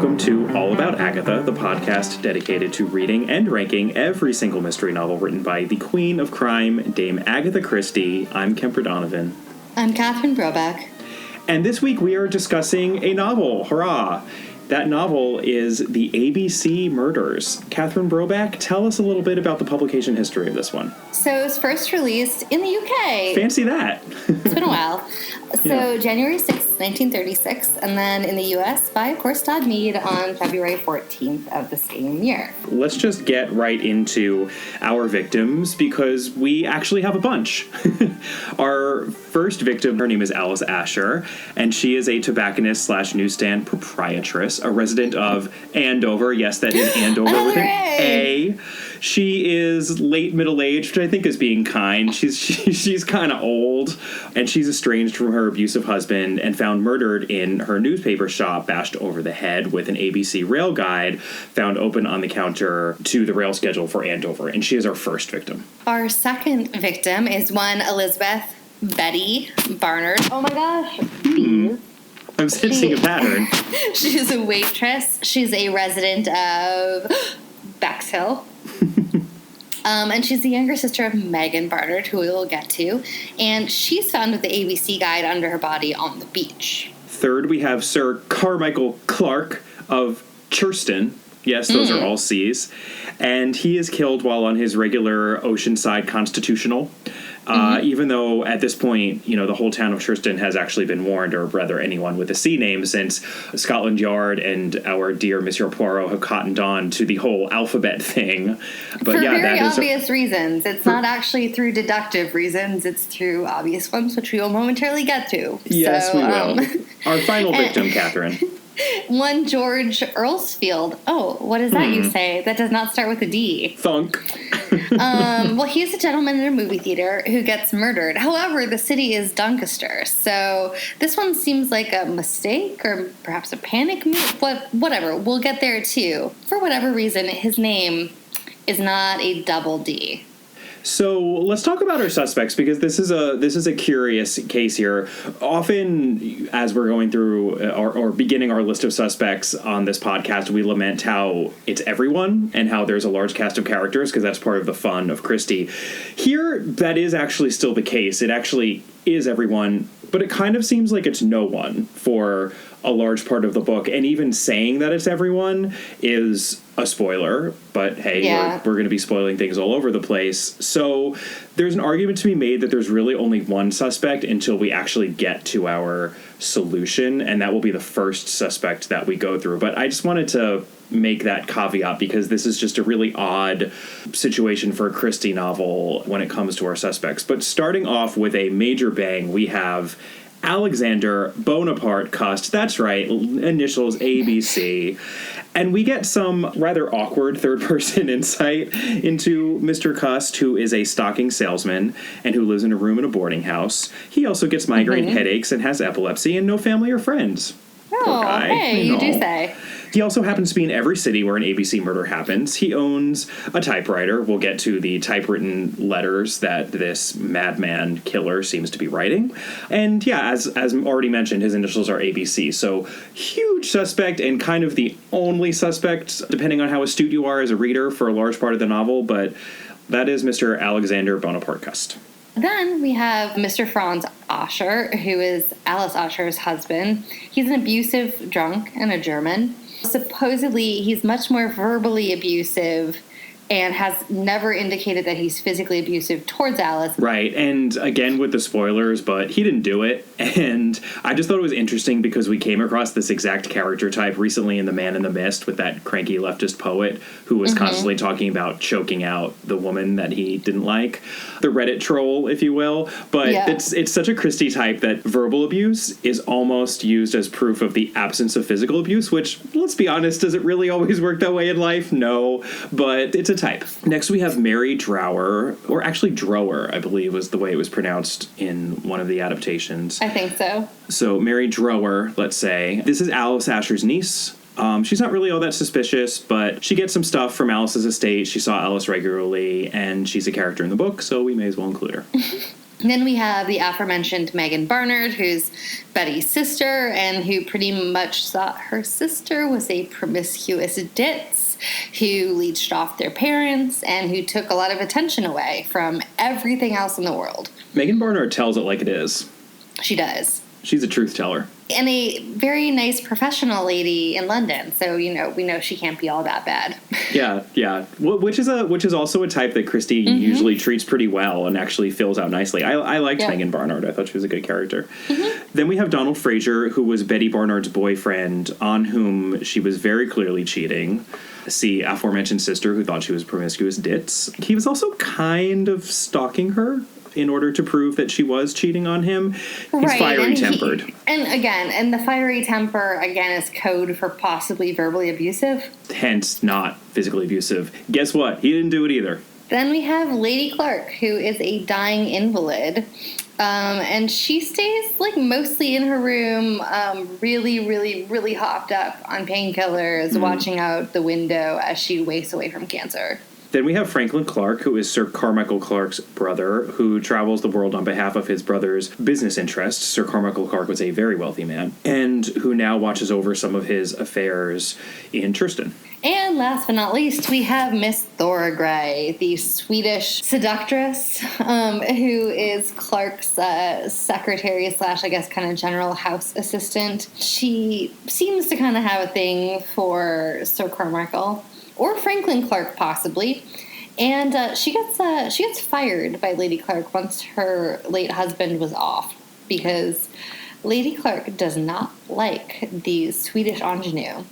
welcome to All About Agatha, the podcast dedicated to reading and ranking every single mystery novel written by the Queen of Crime, Dame Agatha Christie. I'm Kemper Donovan. I'm Catherine Brobeck. And this week we are discussing a novel. Hurrah! That novel is The ABC Murders. Catherine Brobeck, tell us a little bit about the publication history of this one. So it was first released in the UK. Fancy that. It's been a while. So January 6th, 1936, and then in the U.S. by, of course, Todd Mead on February 14th of the same year. Let's just get right into our victims because we actually have a bunch. Our first victim, her name is Alice Asher, and she is a tobacconist/newsstand proprietress, a resident of Andover. Yes, that is Andover with an A. She is late middle-aged, which I think is being kind. She's kind of old, and she's estranged from her abusive husband and found murdered in her newspaper shop, bashed over the head with an ABC rail guide found open on the counter to the rail schedule for Andover. And she is our first victim. Our second victim is one Elizabeth Betty Barnard. Oh my gosh. I'm sensing a pattern. She's a waitress. She's a resident of Bexhill. And she's the younger sister of Megan Barnard, who we will get to. And she's found with the ABC guide under her body on the beach. Third, we have Sir Carmichael Clark of Churston. Yes, those are all C's. And he is killed while on his regular Oceanside Constitutional. Even though at this point, the whole town of Churston has actually been warned, or rather anyone with a C name, since Scotland Yard and our dear Monsieur Poirot have cottoned on to the whole alphabet thing. But for very obvious reasons. It's not actually through deductive reasons. It's through obvious ones, which we will momentarily get to. Yes, we will. Our final victim, Catherine. One George Earlsfield. Oh, what is that you say? That does not start with a D. Thunk. Well, he's a gentleman in a movie theater who gets murdered. However, the city is Doncaster, so this one seems like a mistake or perhaps a panic move. Whatever. We'll get there too. For whatever reason, his name is not a double D. So let's talk about our suspects, because this is a curious case here. Often, as we're going through or beginning our list of suspects on this podcast, we lament how it's everyone and how there's a large cast of characters, because that's part of the fun of Christie. Here, that is actually still the case. It actually is everyone, but it kind of seems like it's no one for a large part of the book. And even saying that it's everyone is a spoiler, but hey, we're going to be spoiling things all over the place. So there's an argument to be made that there's really only one suspect until we actually get to our solution, and that will be the first suspect that we go through. But I just wanted to make that caveat because this is just a really odd situation for a Christie novel when it comes to our suspects. But starting off with a major bang, we have Alexander Bonaparte Cust. That's right, initials ABC. And we get some rather awkward third-person insight into Mr. Cust, who is a stocking salesman and who lives in a room in a boarding house. He also gets migraine headaches and has epilepsy and no family or friends. Oh, hey, you do say. He also happens to be in every city where an ABC murder happens. He owns a typewriter. We'll get to the typewritten letters that this madman killer seems to be writing. And yeah, as already mentioned, his initials are ABC. So huge suspect and kind of the only suspect, depending on how astute you are as a reader, for a large part of the novel. But that is Mr. Alexander Bonaparte Cust. Then we have Mr. Franz Ascher, who is Alice Ascher's husband. He's an abusive drunk and a German. Supposedly, he's much more verbally abusive and has never indicated that he's physically abusive towards Alice. Right, and again with the spoilers, but he didn't do it. And I just thought it was interesting because we came across this exact character type recently in The Man in the Mist with that cranky leftist poet who was constantly talking about choking out the woman that he didn't like. The Reddit troll, if you will. But it's such a Christie type that verbal abuse is almost used as proof of the absence of physical abuse, which, let's be honest, does it really always work that way in life? No, but it's a type. Next, we have Mary Drower, or actually Drower, I believe was the way it was pronounced in one of the adaptations. I think so. So Mary Drower, let's say. This is Alice Asher's niece. She's not really all that suspicious, but she gets some stuff from Alice's estate. She saw Alice regularly, and she's a character in the book, so we may as well include her. Then we have the aforementioned Megan Barnard, who's Betty's sister, and who pretty much thought her sister was a promiscuous ditz who leached off their parents and who took a lot of attention away from everything else in the world. Megan Barnard tells it like it is. She does. She's a truth teller. And a very nice professional lady in London, so we know she can't be all that bad. Yeah. Which is also a type that Christie usually treats pretty well and actually fills out nicely. I liked Megan Barnard. I thought she was a good character. Then we have Donald Fraser, who was Betty Barnard's boyfriend, on whom she was very clearly cheating. See, aforementioned sister who thought she was a promiscuous ditz. He was also kind of stalking her in order to prove that she was cheating on him. He's fiery-tempered. And the fiery temper, again, is code for possibly verbally abusive. Hence, not physically abusive. Guess what? He didn't do it either. Then we have Lady Clark, who is a dying invalid. And she stays, mostly in her room, really, really, really hopped up on painkillers, watching out the window as she wastes away from cancer. Then we have Franklin Clark, who is Sir Carmichael Clark's brother, who travels the world on behalf of his brother's business interests. Sir Carmichael Clark was a very wealthy man, and who now watches over some of his affairs in Tristan. And last but not least, we have Miss Thora Grey, the Swedish seductress, who is Clark's secretary / I guess kind of general house assistant. She seems to kind of have a thing for Sir Carmichael. Or Franklin Clark, possibly. And she gets fired by Lady Clark once her late husband was off, because Lady Clark does not like the Swedish ingenue.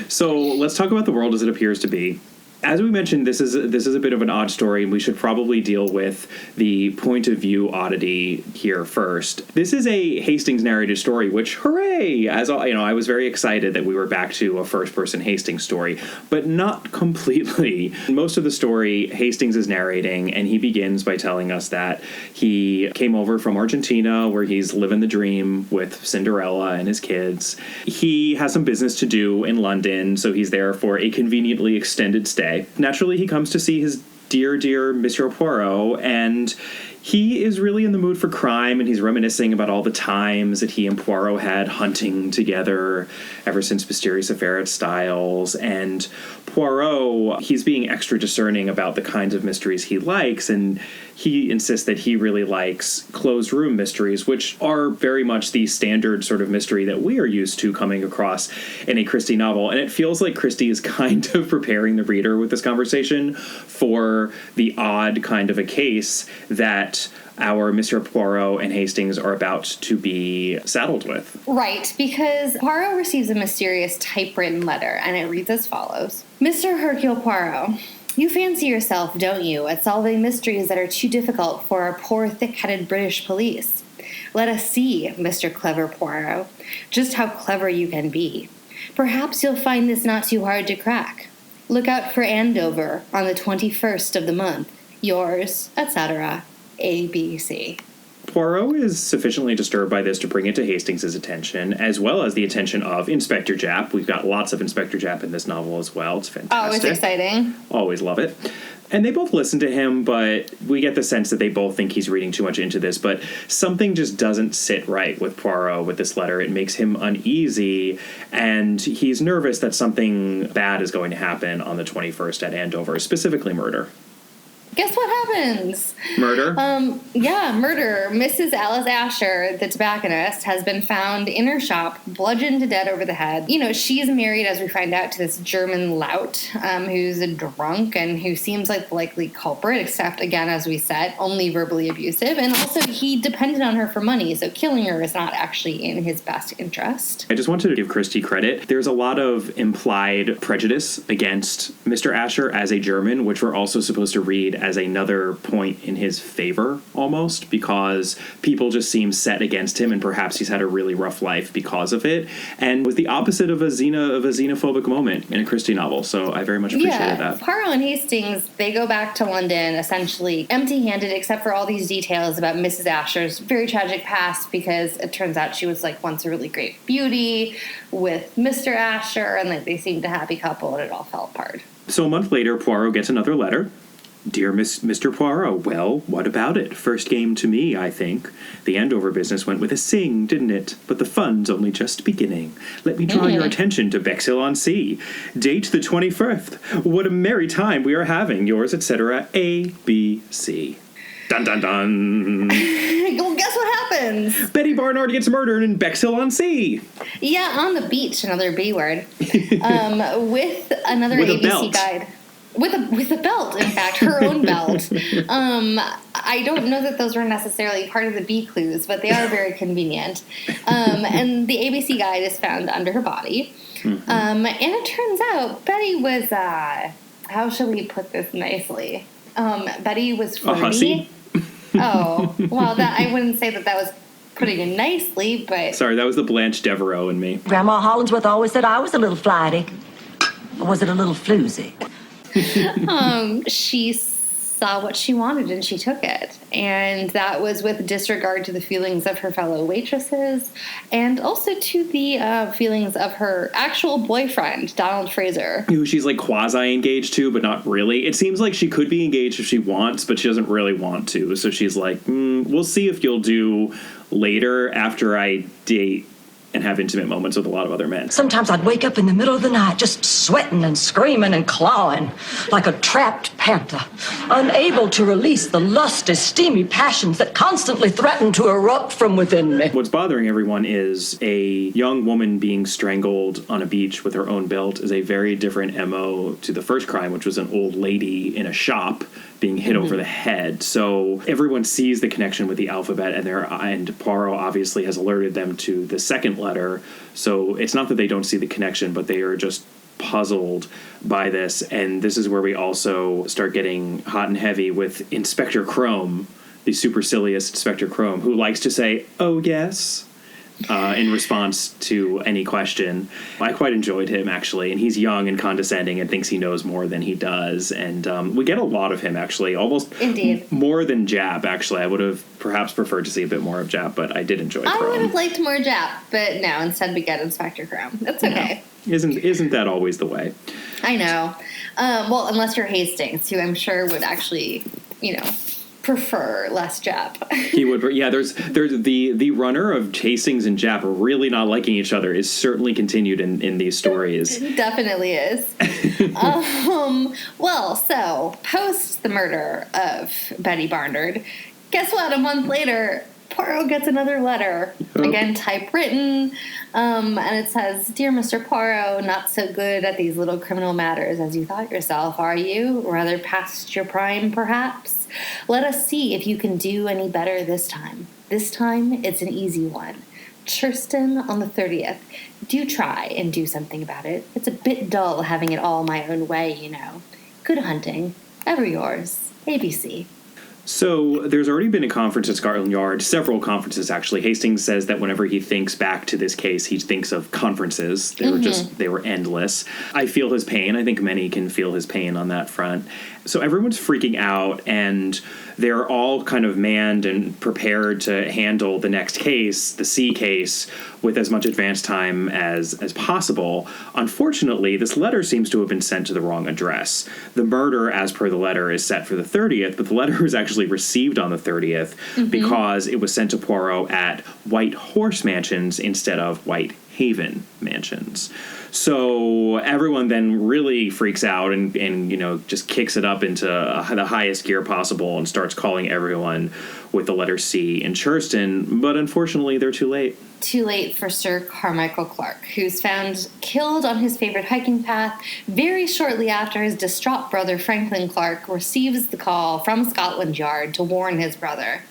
So let's talk about the world as it appears to be. As we mentioned, this is a bit of an odd story, and we should probably deal with the point of view oddity here first. This is a Hastings narrated story, which, hooray! I was very excited that we were back to a first-person Hastings story, but not completely. Most of the story, Hastings is narrating, and he begins by telling us that he came over from Argentina, where he's living the dream with Cinderella and his kids. He has some business to do in London, so he's there for a conveniently extended stay. Naturally, he comes to see his dear Monsieur Poirot, and he is really in the mood for crime, and he's reminiscing about all the times that he and Poirot had hunting together ever since Mysterious Affair at Styles. And Poirot, he's being extra discerning about the kinds of mysteries he likes, and he insists that he really likes closed room mysteries, which are very much the standard sort of mystery that we are used to coming across in a Christie novel. And it feels like Christie is kind of preparing the reader with this conversation for the odd kind of a case that our Monsieur Poirot and Hastings are about to be saddled with. Right, because Poirot receives a mysterious typewritten letter, and it reads as follows. Mr. Hercule Poirot, you fancy yourself, don't you, at solving mysteries that are too difficult for our poor thick-headed British police. Let us see, Mr. Clever Poirot, just how clever you can be. Perhaps you'll find this not too hard to crack. Look out for Andover on the 21st of the month. Yours, etc., ABC. Poirot is sufficiently disturbed by this to bring it to Hastings' attention, as well as the attention of Inspector Japp. We've got lots of Inspector Japp in this novel as well. It's fantastic. Always exciting. Always love it. And they both listen to him, but we get the sense that they both think he's reading too much into this. But something just doesn't sit right with Poirot with this letter. It makes him uneasy, and he's nervous that something bad is going to happen on the 21st at Andover, specifically murder. Guess what happens? Murder? Murder. Mrs. Alice Asher, the tobacconist, has been found in her shop, bludgeoned to death over the head. You know, she's married, as we find out, to this German lout who's a drunk and who seems like the likely culprit, except, again, as we said, only verbally abusive. And also, he depended on her for money, so killing her is not actually in his best interest. I just wanted to give Christie credit. There's a lot of implied prejudice against Mr. Asher as a German, which we're also supposed to read as another point in his favor, almost, because people just seem set against him, and perhaps he's had a really rough life because of it, and was the opposite of a xenophobic moment in a Christie novel, so I very much appreciated that. Poirot and Hastings, they go back to London essentially empty-handed, except for all these details about Mrs. Asher's very tragic past, because it turns out she was once a really great beauty with Mr. Asher, and they seemed a happy couple, and it all fell apart. So a month later, Poirot gets another letter. Dear Mr. Poirot, well, what about it? First game to me, I think. The Andover business went with a sing, didn't it? But the fun's only just beginning. Let me draw your attention to Bexhill-on-Sea. Date the 21st. What a merry time we are having. Yours, etc. A.B.C. Dun dun dun. Well, guess what happens? Betty Barnard gets murdered in Bexhill-on-Sea. Yeah, on the beach, another B word. With another With a ABC belt. guide. With a belt, in fact, her own belt. I don't know that those were necessarily part of the B clues, but they are very convenient. And the ABC guide is found under her body. And it turns out Betty was, how shall we put this nicely? Betty was flirty. A hussy? Oh, well, that I wouldn't say that was putting it nicely, but... Sorry, that was the Blanche Devereaux in me. Grandma Hollingsworth always said I was a little flighty. Or was it a little floozy? She saw what she wanted and she took it. And that was with disregard to the feelings of her fellow waitresses and also to the feelings of her actual boyfriend, Donald Fraser. Who she's like quasi-engaged to, but not really. It seems like she could be engaged if she wants, but she doesn't really want to. So she's like, we'll see if you'll do later after I date and have intimate moments with a lot of other men. Sometimes I'd wake up in the middle of the night just sweating and screaming and clawing like a trapped panther, unable to release the lusty, steamy passions that constantly threaten to erupt from within me. What's bothering everyone is a young woman being strangled on a beach with her own belt is a very different MO to the first crime, which was an old lady in a shop being hit over the head. So everyone sees the connection with the alphabet, and Poirot obviously has alerted them to the second letter. So it's not that they don't see the connection, but they are just puzzled by this. And this is where we also start getting hot and heavy with Inspector Crome, the supercilious Inspector Crome, who likes to say, "Oh, yes," in response to any question. I quite enjoyed him, actually, and he's young and condescending and thinks he knows more than he does, and we get a lot of him, actually, almost more than Jap, actually. I would have perhaps preferred to see a bit more of Jap, but I did enjoy Crome. I would have liked more Jap, but no, instead we get Inspector Crome. That's okay. No. Isn't that always the way? I know. Well, unless you're Hastings, who I'm sure would actually, prefer less Jap. He would, yeah. There's the runner of Hastings and Jap really not liking each other is certainly continued in these stories. It definitely is. Well, so post the murder of Betty Barnard, guess what? A month later, Poirot gets another letter, again typewritten, and it says, "Dear Mr. Poirot, not so good at these little criminal matters as you thought yourself, are you? Rather past your prime, perhaps? Let us see if you can do any better this time. This time, it's an easy one. Churston on the 30th. Do try and do something about it. It's a bit dull having it all my own way, Good hunting. Ever yours. ABC." So there's already been a conference at Scotland Yard, several conferences actually. Hastings says that whenever he thinks back to this case, he thinks of conferences. They were endless. I feel his pain. I think many can feel his pain on that front. So everyone's freaking out, and they're all kind of manned and prepared to handle the next case, the C case, with as much advance time as possible. Unfortunately, this letter seems to have been sent to the wrong address. The murder, as per the letter, is set for the 30th, but the letter was actually received on the 30th because it was sent to Poirot at White Horse Mansions instead of White Haven Mansions. So everyone then really freaks out and just kicks it up into the highest gear possible and starts calling everyone with the letter C in Churston, but unfortunately they're too late. Too late for Sir Carmichael Clark, who's found killed on his favorite hiking path very shortly after his distraught brother Franklin Clark receives the call from Scotland Yard to warn his brother.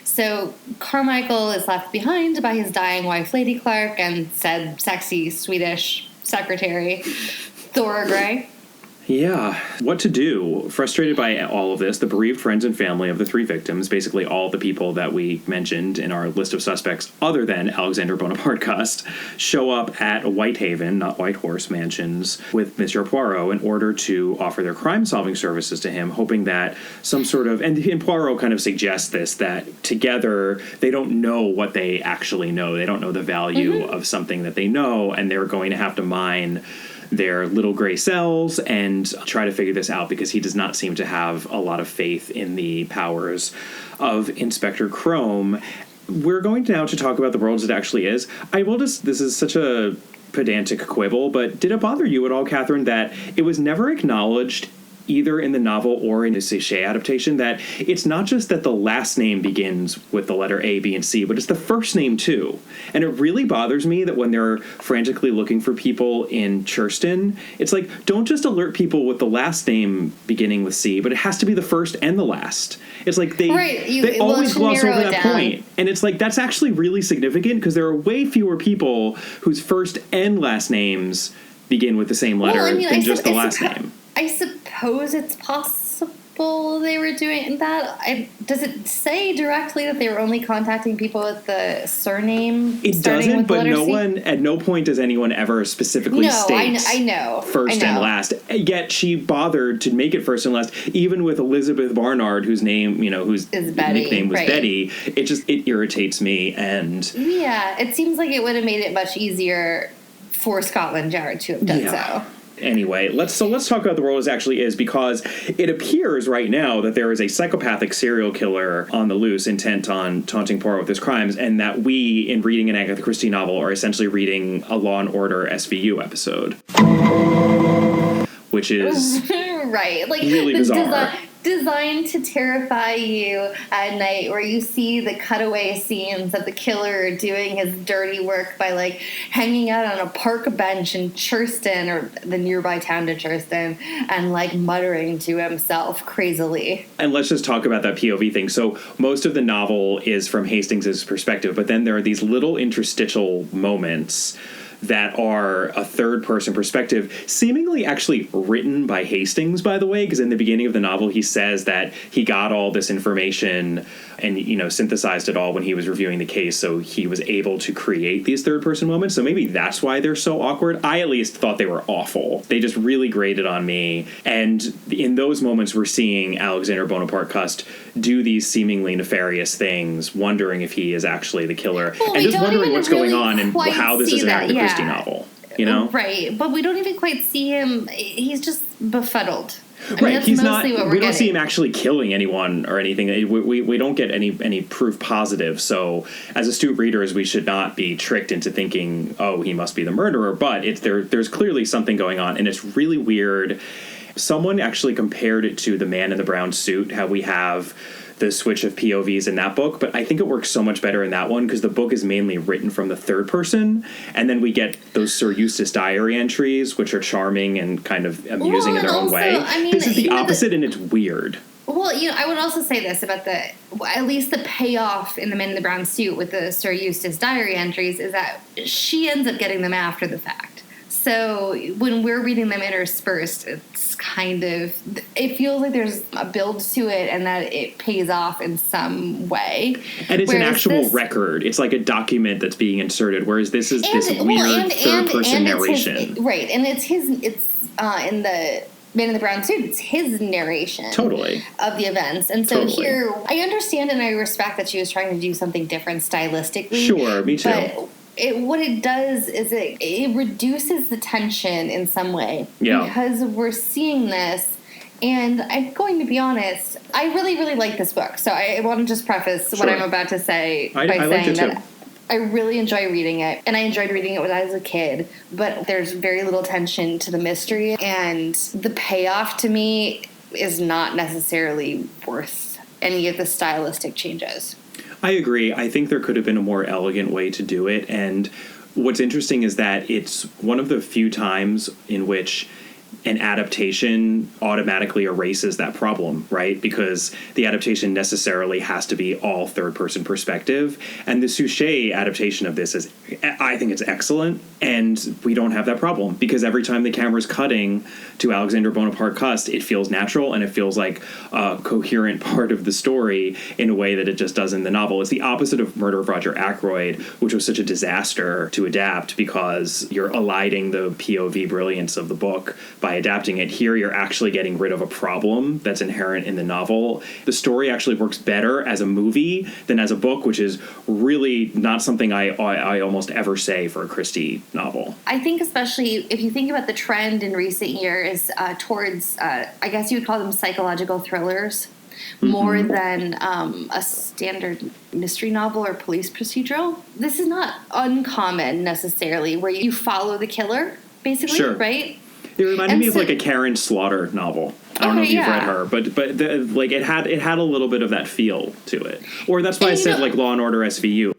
So Carmichael is left behind by his dying wife, Lady Clark, and said sexy Swedish secretary, Thora Gray. Yeah. What to do? Frustrated by all of this, the bereaved friends and family of the three victims, basically all the people that we mentioned in our list of suspects other than Alexander Bonaparte Cust, show up at Whitehaven, not White Horse Mansions, with Monsieur Poirot in order to offer their crime-solving services to him, hoping that some sort of... And Poirot kind of suggests this, that together they don't know what they actually know. They don't know the value of something that they know, and they're going to have to mine their little gray cells and try to figure this out, because he does not seem to have a lot of faith in the powers of Inspector Chrome. We're going now to talk about the world as it actually is. I will just, this is such a pedantic quibble, but did it bother you at all, Catherine, that it was never acknowledged either in the novel or in the Suchet adaptation that it's not just that the last name begins with the letter A, B, and C, but it's the first name too. And it really bothers me that when they're frantically looking for people in Churston, it's like, don't just alert people with the last name beginning with C, but it has to be the first and the last. It's like they always gloss over that point. And it's like, that's actually really significant, because there are way fewer people whose first and last names begin with the same letter than just the last name. I suppose it's possible they were doing that. Does it say directly that they were only contacting people with the surname? It doesn't, but at no point does anyone ever specifically state I know. First and last. Yet she bothered to make it first and last, even with Elizabeth Barnard, whose name, whose nickname was Betty. It irritates me. And yeah, it seems like it would have made it much easier for Scotland Yard to have done so. Anyway, let's talk about the world as it actually is, because it appears right now that there is a psychopathic serial killer on the loose, intent on taunting Poirot with his crimes, and that we, in reading an Agatha Christie novel, are essentially reading a Law and Order SVU episode, which is right, like really bizarre. Designed to terrify you at night, where you see the cutaway scenes of the killer doing his dirty work by like hanging out on a park bench in Churston, or the nearby town to Churston, and like muttering to himself crazily. And let's just talk about that POV thing. So most of the novel is from Hastings' perspective, but then there are these little interstitial moments that are a third-person perspective, seemingly actually written by Hastings, by the way, because in the beginning of the novel he says that he got all this information and, synthesized it all when he was reviewing the case, so he was able to create these third-person moments. So maybe that's why they're so awkward. I at least thought they were awful. They just really grated on me. And in those moments, we're seeing Alexander Bonaparte Cust do these seemingly nefarious things, wondering if he is actually the killer, and just wondering what's going on and how this is an Agatha Christie novel. Right, but we don't even quite see him. He's just befuddled. Right, he's not. We don't see him actually killing anyone or anything. We don't get any proof positive. So, as astute readers, we should not be tricked into thinking, "Oh, he must be the murderer." But there's clearly something going on, and it's really weird. Someone actually compared it to The Man in the Brown Suit. How we have the switch of POVs in that book, but I think it works so much better in that one because the book is mainly written from the third person, and then we get those Sir Eustace diary entries, which are charming and kind of amusing in their own way. This is the opposite, and it's weird. Well, I would also say this about at least the payoff in The Man in the Brown Suit with the Sir Eustace diary entries is that she ends up getting them after the fact. So when we're reading them interspersed, it's it feels like there's a build to it and that it pays off in some way. And it's an actual record. It's like a document that's being inserted, whereas this is this weird third-person narration. And it's in the Man in the Brown Suit, it's his narration of the events. And so here, I understand and I respect that she was trying to do something different stylistically. Sure, me too. But what it does is it reduces the tension in some way. Yeah. Because we're seeing this, and I'm going to be honest, I really, really like this book. So I want to just preface what I'm about to say by saying that I really enjoy reading it, and I enjoyed reading it when I was a kid, but there's very little tension to the mystery, and the payoff to me is not necessarily worth any of the stylistic changes. I agree. I think there could have been a more elegant way to do it. And what's interesting is that it's one of the few times in which an adaptation automatically erases that problem, right? Because the adaptation necessarily has to be all third-person perspective. And the Suchet adaptation of this I think it's excellent. And we don't have that problem because every time the camera's cutting to Alexander Bonaparte Cust, it feels natural and it feels like a coherent part of the story in a way that it just does in the novel. It's the opposite of Murder of Roger Ackroyd, which was such a disaster to adapt because you're eliding the POV brilliance of the book by adapting it. Here, you're actually getting rid of a problem that's inherent in the novel. The story actually works better as a movie than as a book, which is really not something I almost ever say for a Christie novel. I think especially if you think about the trend in recent years towards, I guess you would call them psychological thrillers, more than a standard mystery novel or police procedural. This is not uncommon necessarily, where you follow the killer, basically, Sure. right? It reminded me of like a Karen Slaughter novel. I don't know if you've read her, but like it had a little bit of that feel to it. Or that's why I said like Law and Order SVU.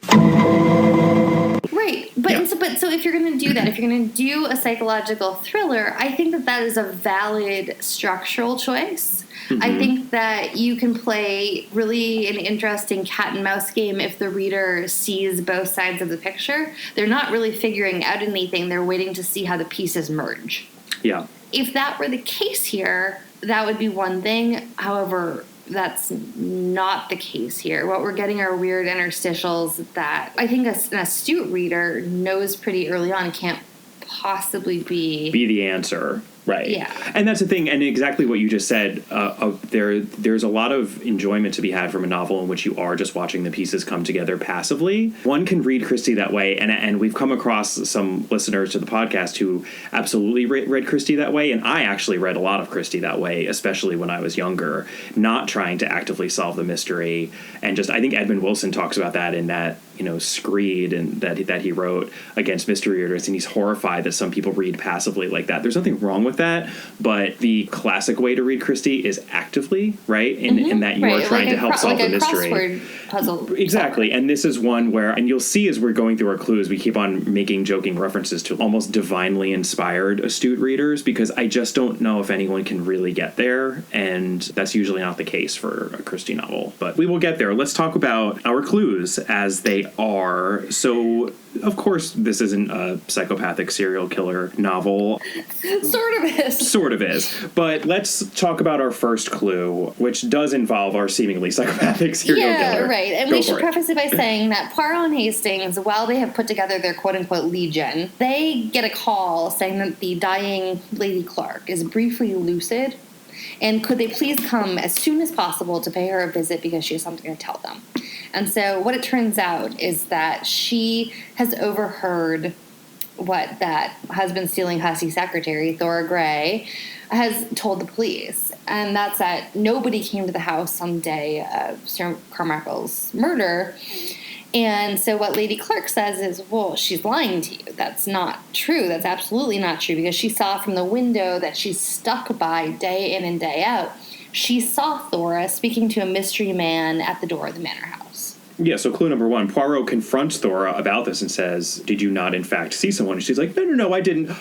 Right, but so if you're going to do that, if you're going to do a psychological thriller, I think that is a valid structural choice. I think that you can play really an interesting cat and mouse game if the reader sees both sides of the picture. They're not really figuring out anything. They're waiting to see how the pieces merge. Yeah. If that were the case here, that would be one thing. However, that's not the case here. What we're getting are weird interstitials that I think an astute reader knows pretty early on can't possibly be the answer. Right. Yeah. And that's the thing. And exactly what you just said, there's a lot of enjoyment to be had from a novel in which you are just watching the pieces come together passively. One can read Christie that way. And we've come across some listeners to the podcast who absolutely read Christie that way. And I actually read a lot of Christie that way, especially when I was younger, not trying to actively solve the mystery. And just, I think Edmund Wilson talks about that in that, Screed and that he wrote against mystery readers, and he's horrified that some people read passively like that. There's nothing wrong with that, but the classic way to read Christie is actively, right? In that you are trying to help solve the mystery. Crossword puzzle. Exactly. And this is one where, and you'll see as we're going through our clues, we keep on making joking references to almost divinely inspired astute readers, because I just don't know if anyone can really get there, and that's usually not the case for a Christie novel. But we will get there. Let's talk about our clues as they are. So, of course, this isn't a psychopathic serial killer novel. Sort of is. But let's talk about our first clue, which does involve our seemingly psychopathic serial killer. Yeah, right. And we should preface it by saying that Poirot and Hastings, while they have put together their quote-unquote legion, they get a call saying that the dying Lady Clark is briefly lucid, and could they please come as soon as possible to pay her a visit because she has something to tell them. And so what it turns out is that she has overheard what that husband-stealing hussy secretary, Thora Gray, has told the police. And that's that nobody came to the house on the day of Sir Carmichael's murder. And so what Lady Clark says is, well, she's lying to you. That's not true. That's absolutely not true, because she saw from the window that she's stuck by day in and day out. She saw Thora speaking to a mystery man at the door of the manor house. Yeah, so clue number one, Poirot confronts Thora about this and says, did you not in fact see someone? And she's like, no, I didn't.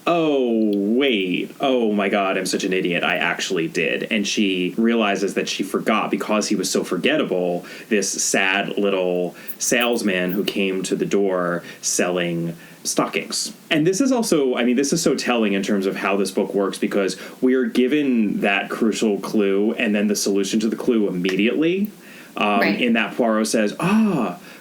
Oh, wait. Oh, my God, I'm such an idiot. I actually did. And she realizes that she forgot, because he was so forgettable, this sad little salesman who came to the door selling stockings. And this is also, this is so telling in terms of how this book works, because we are given that crucial clue and then the solution to the clue immediately. In that Poirot says,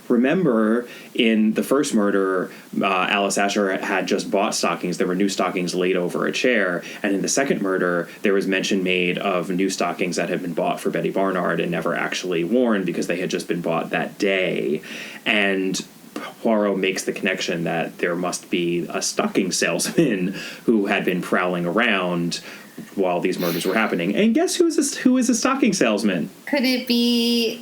remember in the first murder, Alice Asher had just bought stockings. There were new stockings laid over a chair. And in the second murder, there was mention made of new stockings that had been bought for Betty Barnard and never actually worn because they had just been bought that day. And Poirot makes the connection that there must be a stocking salesman who had been prowling around while these murders were happening. And guess who is a stocking salesman? Could it be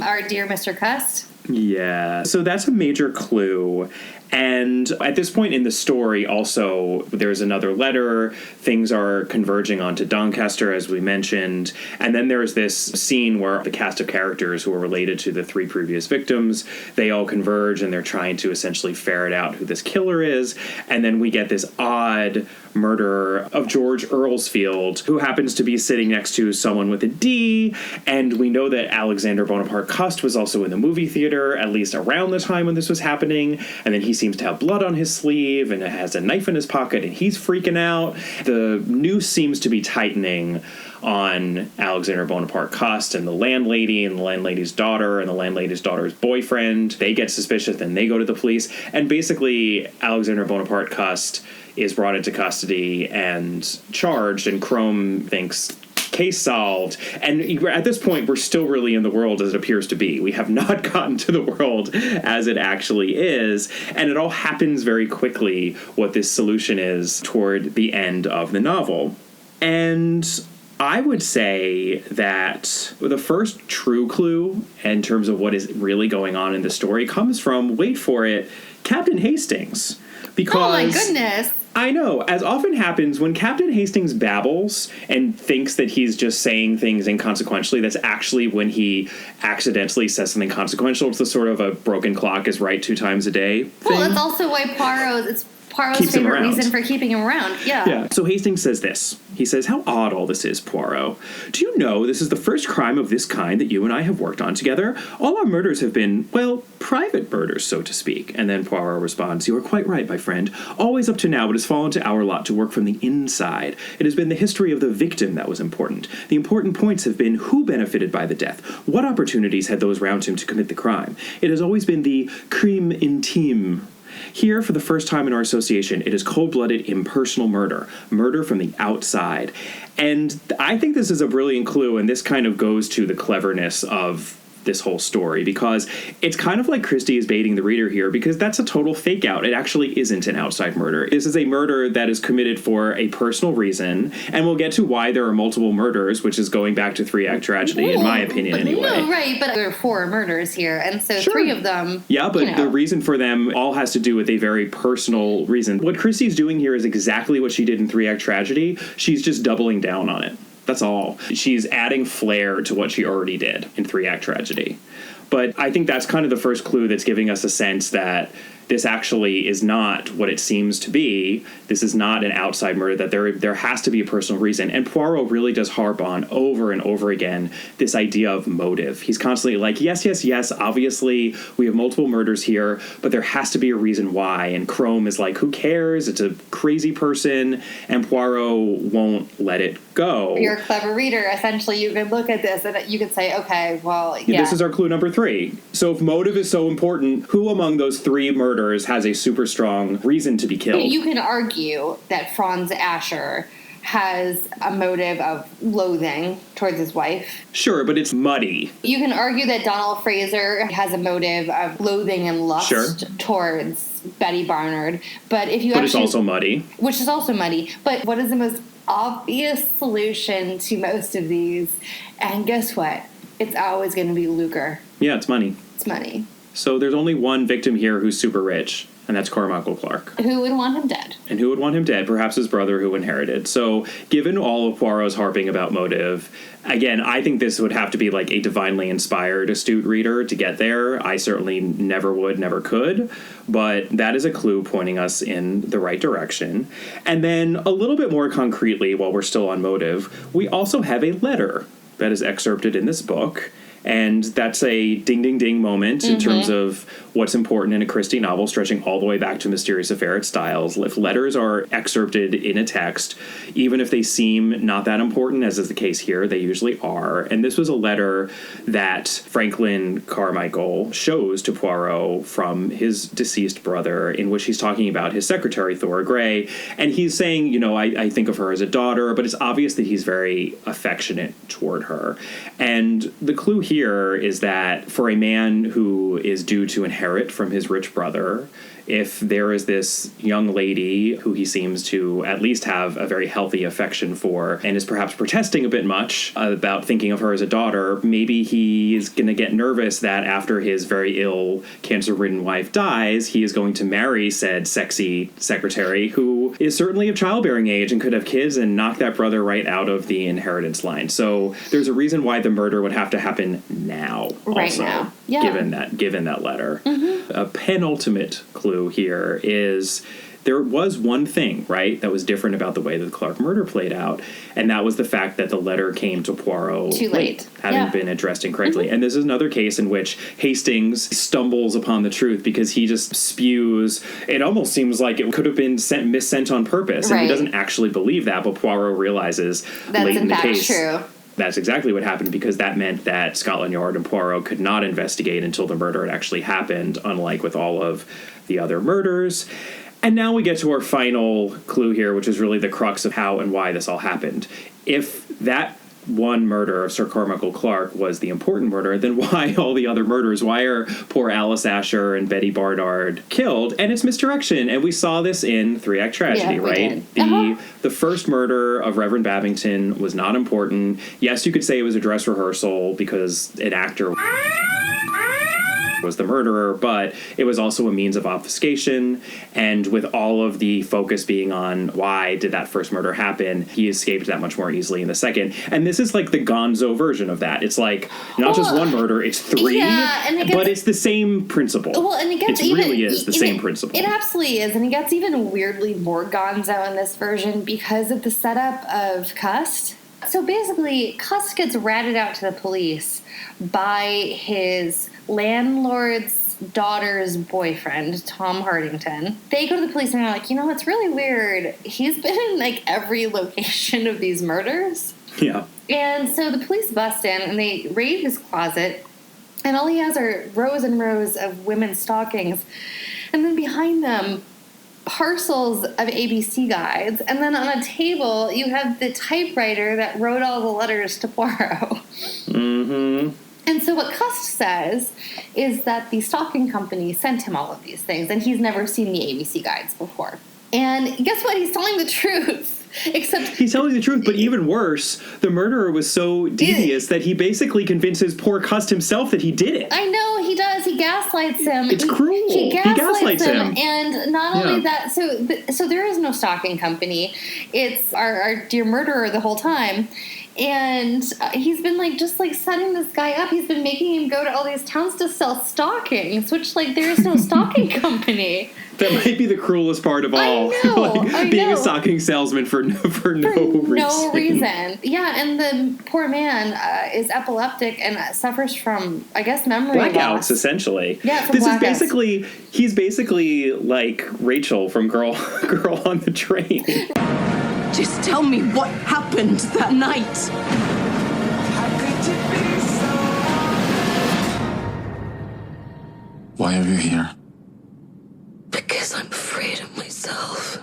our dear Mr. Cust? Yeah. So that's a major clue. And at this point in the story, also, there's another letter. Things are converging onto Doncaster, as we mentioned. And then there's this scene where the cast of characters who are related to the three previous victims, they all converge and they're trying to essentially ferret out who this killer is. And then we get this odd murderer of George Earlsfield, who happens to be sitting next to someone with a D. And we know that Alexander Bonaparte Cust was also in the movie theater. later, at least around the time when this was happening, and then he seems to have blood on his sleeve and has a knife in his pocket, and he's freaking out. The noose seems to be tightening on Alexander Bonaparte Cust and the landlady's daughter and the landlady's daughter's boyfriend. They get suspicious, then they go to the police, and basically Alexander Bonaparte Cust is brought into custody and charged, and Crome thinks case solved. And at this point, we're still really in the world as it appears to be. We have not gotten to the world as it actually is. And it all happens very quickly, what this solution is, toward the end of the novel. And I would say that the first true clue in terms of what is really going on in the story comes from, wait for it, Captain Hastings. Because, oh my goodness. I know, as often happens, when Captain Hastings babbles and thinks that he's just saying things inconsequentially, that's actually when he accidentally says something consequential. It's the sort of a broken clock is right 2 times a day thing. Well, that's also why Poirot's favorite reason for keeping him around. Yeah. So Hastings says this. He says, how odd all this is, Poirot. Do you know this is the first crime of this kind that you and I have worked on together? All our murders have been, well, private murders, so to speak. And then Poirot responds, you are quite right, my friend. Always up to now, it has fallen to our lot to work from the inside. It has been the history of the victim that was important. The important points have been who benefited by the death, what opportunities had those round him to commit the crime. It has always been the crime intime. Here, for the first time in our association, it is cold-blooded, impersonal murder from the outside. And I think this is a brilliant clue, and this kind of goes to the cleverness of this whole story, because it's kind of like Christie is baiting the reader here, because that's a total fake out. It actually isn't an outside murder. This is a murder that is committed for a personal reason, and we'll get to why there are multiple murders, which is going back to 3-act tragedy, in my opinion, anyway. No, right, but there are 4 murders here, and so sure. 3 of them... Yeah, but the reason for them all has to do with a very personal reason. What Christie's doing here is exactly what she did in 3-act tragedy. She's just doubling down on it. That's all. She's adding flair to what she already did in 3-act tragedy. But I think that's kind of the first clue that's giving us a sense that this actually is not what it seems to be. This is not an outside murder, that there has to be a personal reason. And Poirot really does harp on over and over again this idea of motive. He's constantly like, yes, obviously we have multiple murders here, but there has to be a reason why. And Crome is like, who cares? It's a crazy person. And Poirot won't let it go. You're a clever reader. Essentially, you could look at this and you could say, okay, well, yeah. This is our clue number 3. So if motive is so important, who among those 3 murders has a super strong reason to be killed? You can argue that Franz Asher has a motive of loathing towards his wife. Sure, but it's muddy. You can argue that Donald Fraser has a motive of loathing and lust towards Betty Barnard. But it's also muddy. Which is also muddy. But what is the most obvious solution to most of these? And guess what? It's always going to be lucre. Yeah, it's money. It's money. So there's only one victim here who's super rich, and that's Carmichael Clark. Who would want him dead? And who would want him dead? Perhaps his brother who inherited. So given all of Poirot's harping about motive, again, I think this would have to be like a divinely inspired, astute reader to get there. I certainly never would, never could. But that is a clue pointing us in the right direction. And then a little bit more concretely, while we're still on motive, we also have a letter that is excerpted in this book. And that's a ding-ding-ding moment in terms of what's important in a Christie novel, stretching all the way back to Mysterious Affair at Styles. If letters are excerpted in a text, even if they seem not that important, as is the case here, they usually are. And this was a letter that Franklin Carmichael shows to Poirot from his deceased brother, in which he's talking about his secretary, Thora Gray. And he's saying, I think of her as a daughter, but it's obvious that he's very affectionate toward her. And the clue here is that for a man who is due to inherit from his rich brother, if there is this young lady who he seems to at least have a very healthy affection for and is perhaps protesting a bit much about thinking of her as a daughter, maybe he is going to get nervous that after his very ill, cancer-ridden wife dies, he is going to marry said sexy secretary who is certainly of childbearing age and could have kids and knock that brother right out of the inheritance line. So there's a reason why the murder would have to happen now. Right also, now. Yeah. Given that letter. A penultimate clue here is there was one thing, right, that was different about the way that the Clark murder played out, and that was the fact that the letter came to Poirot too late, having been addressed incorrectly. And this is another case in which Hastings stumbles upon the truth because he just spews. It almost seems like it could have been missent on purpose, and he doesn't actually believe that, but Poirot realizes late in the case true. That's exactly what happened, because that meant that Scotland Yard and Poirot could not investigate until the murder had actually happened, unlike with all of the other murders. And now we get to our final clue here, which is really the crux of how and why this all happened. If that one murder of Sir Carmichael Clark was the important murder, then why all the other murders? Why are poor Alice Asher and Betty Barnard killed? And it's misdirection. And we saw this in Three Act Tragedy, right? The first murder of Reverend Babington was not important. Yes, you could say it was a dress rehearsal because an actor was the murderer, but it was also a means of obfuscation. And with all of the focus being on why did that first murder happen, he escaped that much more easily in the second. And this is like the gonzo version of that. It's like not just one murder, it's three, but it's the same principle. Well, and it gets really is the same principle. It absolutely is. And it gets even weirdly more gonzo in this version because of the setup of Cust. So basically, Cust gets ratted out to the police by his landlord's daughter's boyfriend, Tom Hardington. They go to the police and they're like, it's really weird. He's been in like every location of these murders. Yeah. And so the police bust in and they raid his closet, and all he has are rows and rows of women's stockings. And then behind them, parcels of ABC guides, and then on a table you have the typewriter that wrote all the letters to Poirot. Mm-hmm. And so what Cust says is that the stocking company sent him all of these things, and he's never seen the ABC guides before. And guess what? He's telling the truth. Except he's telling the truth, but even worse, the murderer was so devious that he basically convinces poor Cust himself that he did it. I know, he does. He gaslights him. It's cruel. He gaslights him. him. And not only that, so there is no stocking company. It's our dear murderer the whole time. And he's been just setting this guy up. He's been making him go to all these towns to sell stockings, which there is no stocking company. That might be the cruelest part of all. I know. Being a stocking salesman for no reason. No reason. Yeah, and the poor man is epileptic and suffers from, I guess, memory blackouts, loss. Essentially. Yeah, he's basically like Rachel from Girl on the Train. Just tell me what happened that night. Why are you here? Because I'm afraid of myself.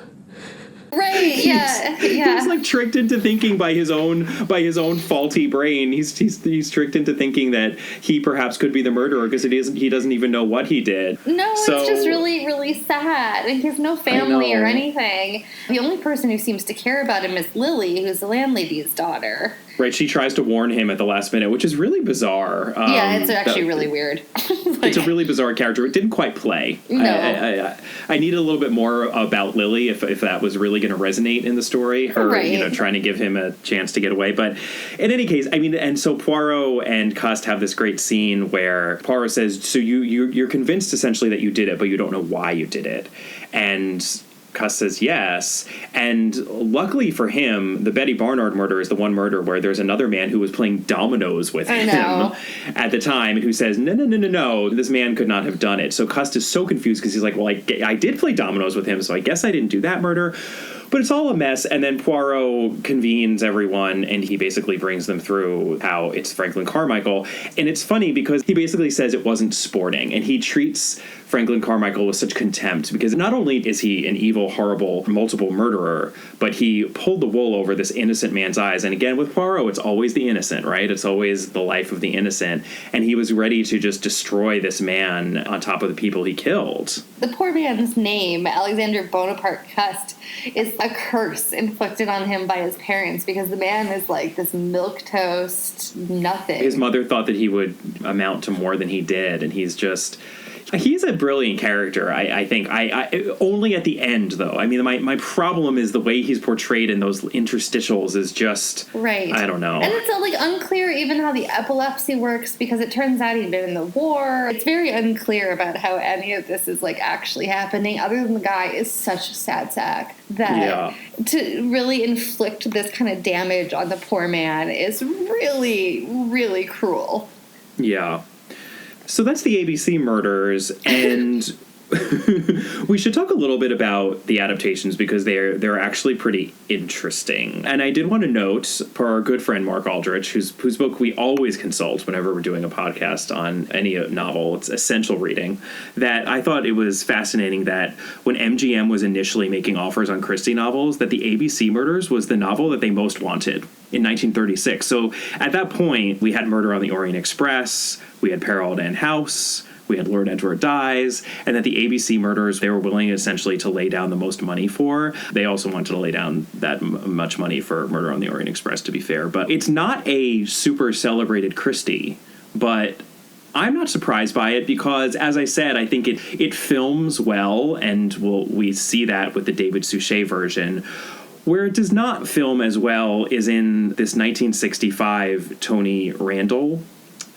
Right? Yeah. He's tricked into thinking by his own faulty brain. He's tricked into thinking that he perhaps could be the murderer because he doesn't even know what he did. No, it's just really, really sad. And he has no family or anything. The only person who seems to care about him is Lily, who's the landlady's daughter. Right, she tries to warn him at the last minute, which is really bizarre. It's actually really weird. It's a really bizarre character. It didn't quite play. No. I needed a little bit more about Lily if that was really going to resonate in the story. Her, trying to give him a chance to get away. But in any case, and so Poirot and Cust have this great scene where Poirot says, so you're convinced essentially that you did it, but you don't know why you did it. And Cust says yes, and luckily for him, the Betty Barnard murder is the one murder where there's another man who was playing dominoes with him at the time, and who says, no, this man could not have done it. So Cust is so confused because he's like, well, I did play dominoes with him, so I guess I didn't do that murder. But it's all a mess, and then Poirot convenes everyone, and he basically brings them through how it's Franklin Carmichael. And it's funny because he basically says it wasn't sporting, and he treats Franklin Carmichael with such contempt because not only is he an evil, horrible, multiple murderer, but he pulled the wool over this innocent man's eyes. And again, with Poirot, it's always the innocent, right? It's always the life of the innocent. And he was ready to just destroy this man on top of the people he killed. The poor man's name, Alexander Bonaparte Cust, is a curse inflicted on him by his parents because the man is like this milquetoast nothing. His mother thought that he would amount to more than he did, and he's He's a brilliant character, I think. I only at the end, though. I mean, my problem is the way he's portrayed in those interstitials is just... Right. I don't know. And it's unclear even how the epilepsy works, because it turns out he'd been in the war. It's very unclear about how any of this is actually happening, other than the guy is such a sad sack that to really inflict this kind of damage on the poor man is really, really cruel. Yeah. So that's the ABC murders, and we should talk a little bit about the adaptations because they're actually pretty interesting. And I did want to note, for our good friend Mark Aldrich, whose book we always consult whenever we're doing a podcast on any novel, it's essential reading, that I thought it was fascinating that when MGM was initially making offers on Christie novels, that the ABC Murders was the novel that they most wanted in 1936. So at that point, we had Murder on the Orient Express, we had Peril at End House, we had Lord Edward Dies, and that the ABC Murders they were willing essentially to lay down the most money for. They also wanted to lay down that much money for Murder on the Orient Express, to be fair. But it's not a super celebrated Christie, but I'm not surprised by it because, as I said, I think it films well, and we see that with the David Suchet version. Where it does not film as well is in this 1965 Tony Randall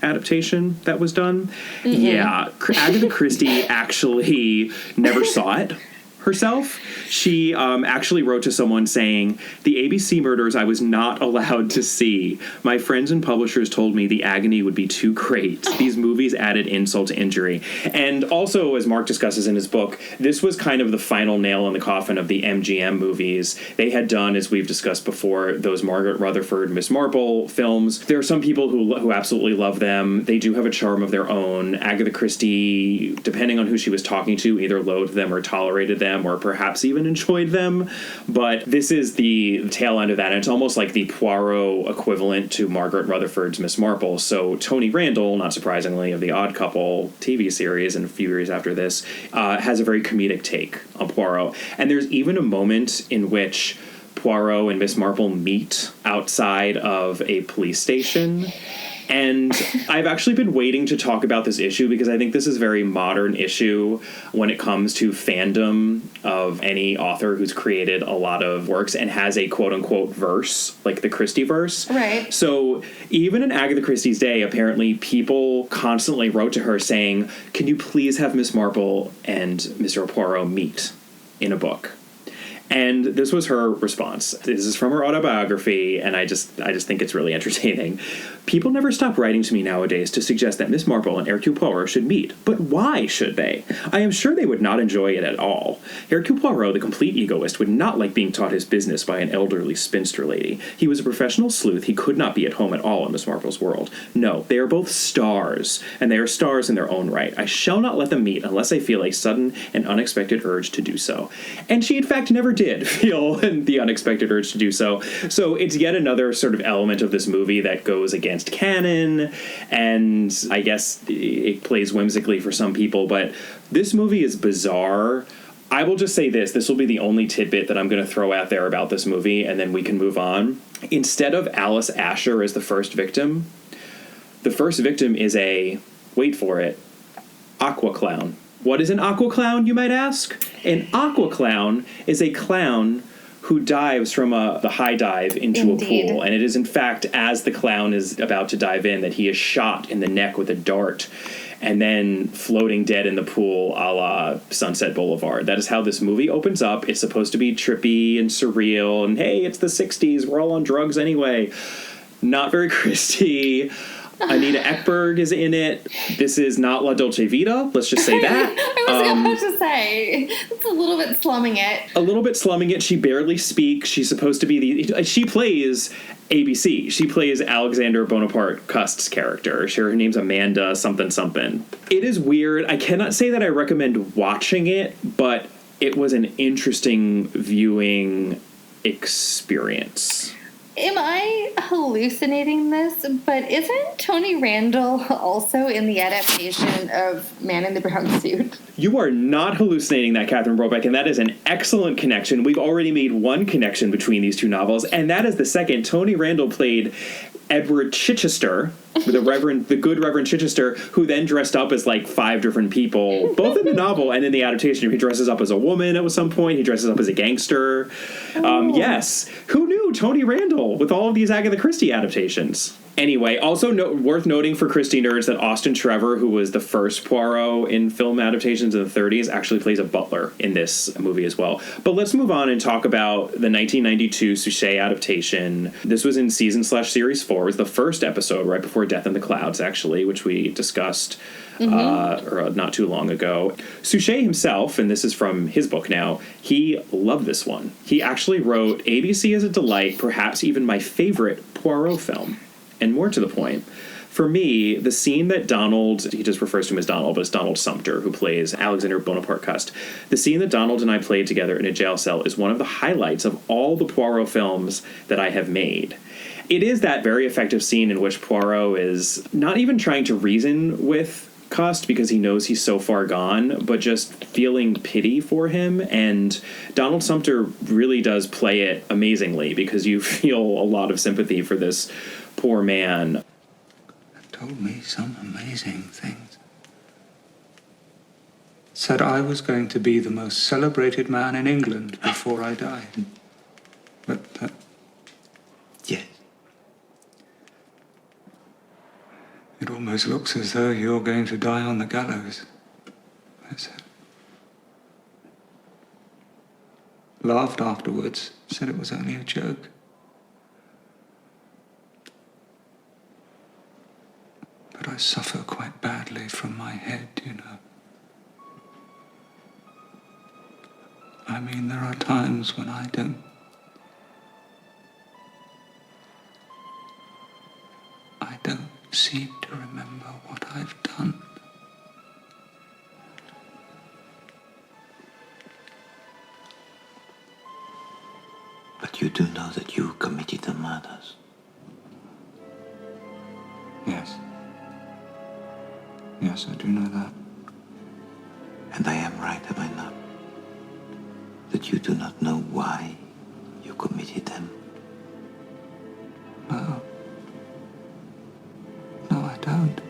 adaptation that was done. Mm-hmm. Yeah, Agatha Christie actually never saw it herself. She actually wrote to someone saying, "The ABC Murders I was not allowed to see. My friends and publishers told me the agony would be too great. These movies added insult to injury." And also, as Mark discusses in his book, this was kind of the final nail in the coffin of the MGM movies. They had done, as we've discussed before, those Margaret Rutherford, Miss Marple films. There are some people who absolutely love them. They do have a charm of their own. Agatha Christie, depending on who she was talking to, either loathed them or tolerated them, or perhaps even enjoyed them. But this is the tail end of that. And it's almost like the Poirot equivalent to Margaret Rutherford's Miss Marple. So Tony Randall, not surprisingly, of the Odd Couple TV series and a few years after this, has a very comedic take on Poirot. And there's even a moment in which Poirot and Miss Marple meet outside of a police station. And I've actually been waiting to talk about this issue because I think this is a very modern issue when it comes to fandom of any author who's created a lot of works and has a quote-unquote verse, like the Christie verse. Right. So even in Agatha Christie's day, apparently people constantly wrote to her saying, "Can you please have Miss Marple and Mr. Poirot meet in a book?" And this was her response. This is from her autobiography, and I just think it's really entertaining. "People never stop writing to me nowadays to suggest that Miss Marple and Hercule Poirot should meet. But why should they? I am sure they would not enjoy it at all. Hercule Poirot, the complete egoist, would not like being taught his business by an elderly spinster lady. He was a professional sleuth. He could not be at home at all in Miss Marple's world. No, they are both stars, and they are stars in their own right. I shall not let them meet unless I feel a sudden and unexpected urge to do so." And she, in fact, never did feel the unexpected urge to do so. So it's yet another sort of element of this movie that goes against canon, and I guess it plays whimsically for some people, but this movie is bizarre. I will just say this will be the only tidbit that I'm going to throw out there about this movie, and then we can move on. Instead of Alice Asher as the first victim, the first victim is wait for it, aqua clown. What is an aqua clown, you might ask? An aqua clown is a clown who dives from the high dive into Indeed. a pool. And it is, in fact, as the clown is about to dive in, that he is shot in the neck with a dart and then floating dead in the pool a la Sunset Boulevard. That is how this movie opens up. It's supposed to be trippy and surreal, and hey, it's the 60s, we're all on drugs anyway. Not very Christie. Anita Ekberg is in it. This is not La Dolce Vita. Let's just say that. I was about to say, it's a little bit slumming it. A little bit slumming it. She barely speaks. She's supposed to be she plays ABC. She plays Alexander Bonaparte Cust's character. Her name's Amanda something something. It is weird. I cannot say that I recommend watching it, but it was an interesting viewing experience. Am I hallucinating this? But isn't Tony Randall also in the adaptation of Man in the Brown Suit? You are not hallucinating that, Catherine Brobeck, and that is an excellent connection. We've already made one connection between these two novels, and that is the second. Tony Randall played Edward Chichester the good Reverend Chichester, who then dressed up as like 5 different people, both in the novel and in the adaptation. He dresses up as a woman at some point. He dresses up as a gangster. Yes. Who knew? Tony Randall with all of these Agatha Christie adaptations. Anyway, also worth noting for Christie nerds that Austin Trevor, who was the first Poirot in film adaptations in the 30s, actually plays a butler in this movie as well. But let's move on and talk about the 1992 Suchet adaptation. This was in season/series 4. It was the first episode right before Death in the Clouds, actually, which we discussed not too long ago. Suchet himself, and this is from his book now, he loved this one. He actually wrote, ABC is a delight, perhaps even my favorite Poirot film. And more to the point, for me, the scene that Donald, he just refers to him as Donald, but it's Donald Sumter, who plays Alexander Bonaparte Cust. The scene that Donald and I played together in a jail cell is one of the highlights of all the Poirot films that I have made. It is that very effective scene in which Poirot is not even trying to reason with Cust because he knows he's so far gone, but just feeling pity for him. And Donald Sumter really does play it amazingly because you feel a lot of sympathy for this poor man. Told me some amazing things. Said I was going to be the most celebrated man in England before I died. But, Yes. It almost looks as though you're going to die on the gallows, I said. Laughed afterwards, said it was only a joke. But I suffer quite badly from my head, you know. I mean, there are times when I don't seem to remember what I've done. But you do know that you committed the murders. Yes. Yes, I do know that. And I am right, am I not? That you do not know why you committed them. No. No, I don't.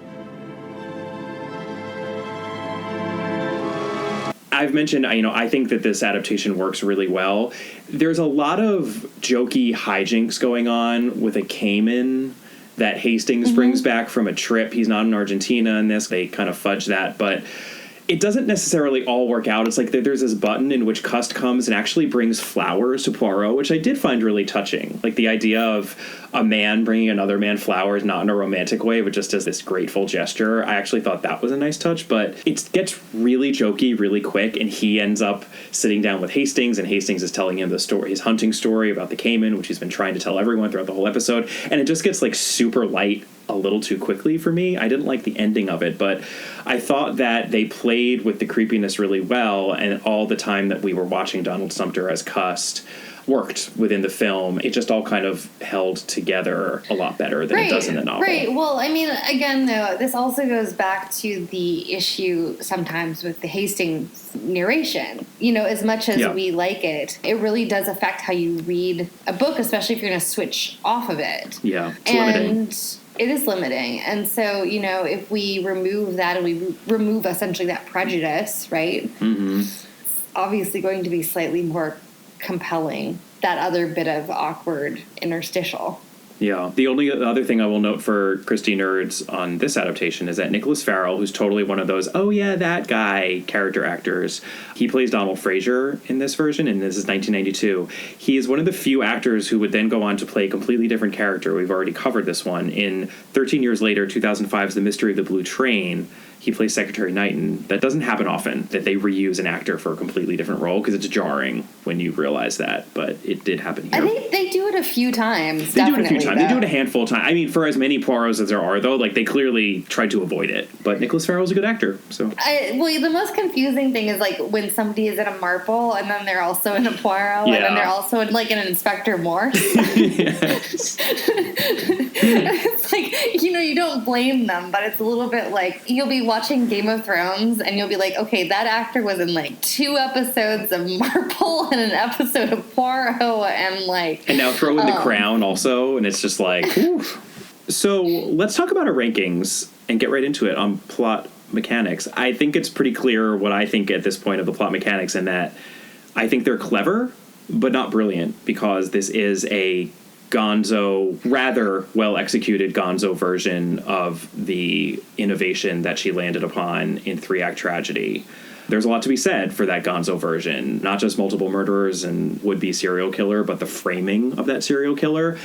I've mentioned, I think that this adaptation works really well. There's a lot of jokey hijinks going on with a Cayman that Hastings brings back from a trip. He's not in Argentina in this. They kind of fudge that, but it doesn't necessarily all work out. It's like there's this button in which Cust comes and actually brings flowers to Poirot, which I did find really touching. Like the idea of a man bringing another man flowers, not in a romantic way, but just as this grateful gesture. I actually thought that was a nice touch, but it gets really jokey really quick, and he ends up sitting down with Hastings, and Hastings is telling him the story, his hunting story about the Cayman, which he's been trying to tell everyone throughout the whole episode, and it just gets like super light a little too quickly for me. I didn't like the ending of it, but I thought that they played with the creepiness really well, and all the time that we were watching Donald Sumter as Cust worked within the film. It just all kind of held together a lot better than it does in the novel. Right. Well, I mean, again, though, this also goes back to the issue sometimes with the Hastings narration. As much as we like it, it really does affect how you read a book, especially if you're going to switch off of it. Yeah, it's limiting. It is limiting. And so, if we remove that and we remove essentially that prejudice, right, it's obviously going to be slightly more compelling, that other bit of awkward interstitial. Yeah. The only other thing I will note for Christie nerds on this adaptation is that Nicholas Farrell, who's totally one of those, oh yeah, that guy character actors, he plays Donald Fraser in this version, and this is 1992. He is one of the few actors who would then go on to play a completely different character. We've already covered this one. In 13 years later, 2005's The Mystery of the Blue Train, he plays Secretary Knighton. That doesn't happen often, that they reuse an actor for a completely different role, because it's jarring when you realize that, but it did happen here. I think they do it a few times. They do it a few times. They do it a handful of times. I mean, for as many Poirots as there are, though, like, they clearly tried to avoid it. But Nicholas Farrell's a good actor, so. Well, the most confusing thing is, like, when somebody is in a Marple, and then they're also in a Poirot, and then they're also in, like, an Inspector Morse. It's like, you don't blame them, but it's a little bit like, you'll be watching Game of Thrones, and you'll be like, okay, that actor was in, like, 2 episodes of Marple and an episode of Poirot, and, like... And now throw in The Crown also, and it's just like, oof. So let's talk about our rankings and get right into it on plot mechanics. I think it's pretty clear what I think at this point of the plot mechanics, in that I think they're clever, but not brilliant, because this is a gonzo, rather well-executed gonzo version of the innovation that she landed upon in 3-Act Tragedy. There's a lot to be said for that gonzo version, not just multiple murderers and would-be serial killer, but the framing of that serial killer.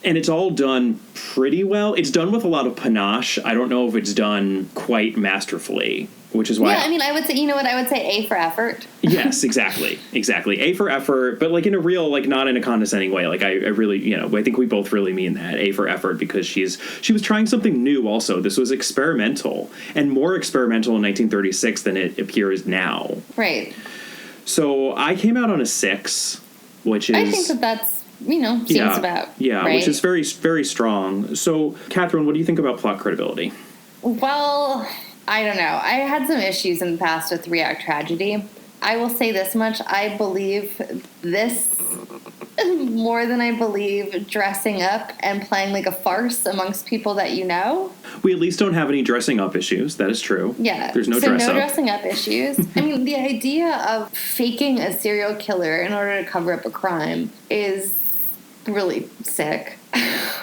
And it's all done pretty well. It's done with a lot of panache. I don't know if it's done quite masterfully, which is why... Yeah, I mean, I would say, you know what, I would say A for effort. Yes, exactly. A for effort, but like in a real, like not in a condescending way. Like I really, you know, I think we both really mean that. A for effort, because she was trying something new also. This was experimental, and more experimental in 1936 than it appears now. Right. So I came out on a 6, which is... I think that's, you know, seems about right. Which is very, very strong. So, Catherine, what do you think about plot credibility? Well, I don't know. I had some issues in the past with 3-Act Tragedy. I will say this much. I believe this more than I believe dressing up and playing like a farce amongst people that you know. We at least don't have any dressing up issues. That is true. Yeah. There's no dress up. Dressing up issues. I mean, the idea of faking a serial killer in order to cover up a crime is really sick.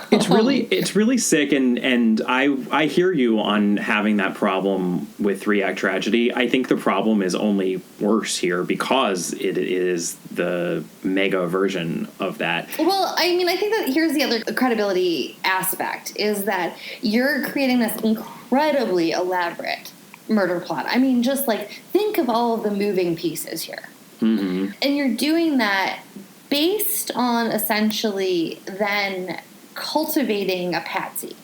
It's really sick, and I hear you on having that problem with 3-Act Tragedy. I think the problem is only worse here because it is the mega version of that. Well, I mean, I think that here's the other credibility aspect, is that you're creating this incredibly elaborate murder plot. I mean, just like think of all of the moving pieces here. Mm-hmm. And you're doing that based on essentially then cultivating a patsy.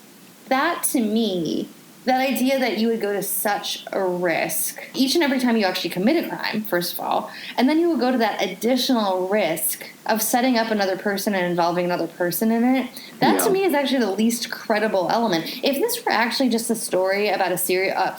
That, to me, that idea that you would go to such a risk each and every time you actually commit a crime, first of all, and then you would go to that additional risk of setting up another person and involving another person in it, that to me is actually the least credible element. If this were actually just a story about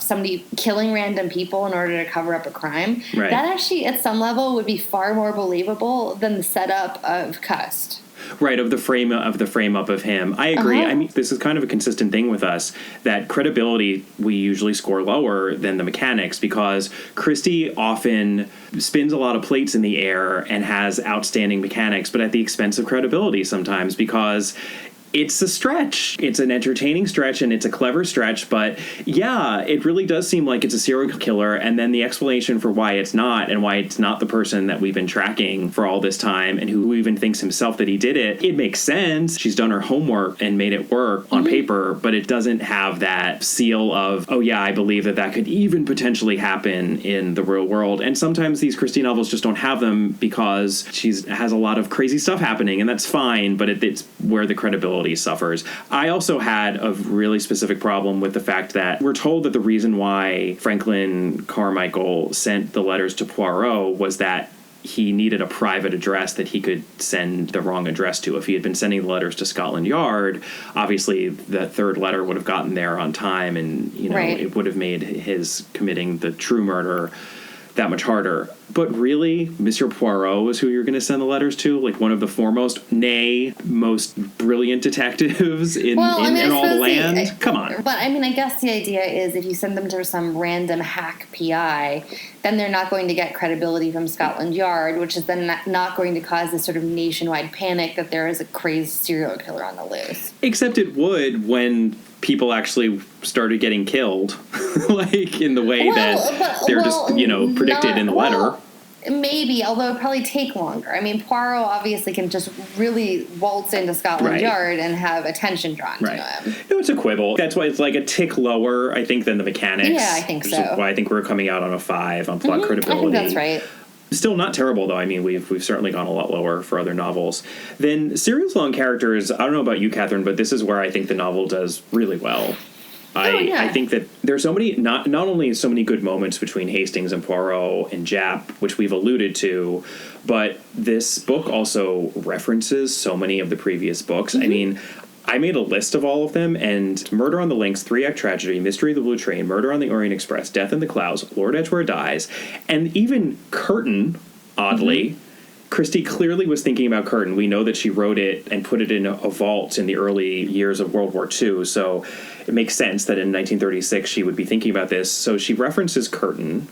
somebody killing random people in order to cover up a crime, that actually at some level would be far more believable than the setup of Cust. Right, of the frame up of him. I agree. I mean, this is kind of a consistent thing with us, that credibility we usually score lower than the mechanics, because Christie often spins a lot of plates in the air and has outstanding mechanics, but at the expense of credibility sometimes, because it's a stretch. It's an entertaining stretch, and it's a clever stretch, but yeah, it really does seem like it's a serial killer, and then the explanation for why it's not, and why it's not the person that we've been tracking for all this time, and who even thinks himself that he did it, it makes sense. She's done her homework and made it work on paper, but it doesn't have that seal of, oh yeah, I believe that could even potentially happen in the real world. And sometimes these Christie novels just don't have them because she has a lot of crazy stuff happening, and that's fine, but it's where the credibility suffers. I also had a really specific problem with the fact that we're told that the reason why Franklin Carmichael sent the letters to Poirot was that he needed a private address that he could send the wrong address to. If he had been sending the letters to Scotland Yard, obviously the third letter would have gotten there on time, and it would have made his committing the true murder that much harder. But really, Monsieur Poirot is who you're going to send the letters to? Like one of the foremost, nay, most brilliant detectives in all the land? Come on. But, I mean, I guess the idea is if you send them to some random hack PI, then they're not going to get credibility from Scotland Yard, which is then not going to cause this sort of nationwide panic that there is a crazed serial killer on the loose. Except it would when people actually started getting killed, like in the way predicted in the letter. Maybe, although it'd probably take longer. I mean, Poirot obviously can just really waltz into Scotland Yard and have attention drawn to him. No, it's a quibble. That's why it's like a tick lower, I think, than the mechanics. Yeah, I think so. Why I think we're coming out on a 5 on plot credibility. I think that's right. Still not terrible, though. I mean, we've certainly gone a lot lower for other novels. Then serious long characters, I don't know about you, Catherine, but this is where I think the novel does really well. I think that there's so many, not only so many good moments between Hastings and Poirot and Japp, which we've alluded to, but this book also references so many of the previous books. I mean, I made a list of all of them, and Murder on the Links, 3-Act Tragedy, Mystery of the Blue Train, Murder on the Orient Express, Death in the Clouds, Lord Edgware Dies, and even Curtain, oddly, Christie clearly was thinking about Curtin. We know that she wrote it and put it in a vault in the early years of World War II, so it makes sense that in 1936 she would be thinking about this. So she references Curtin,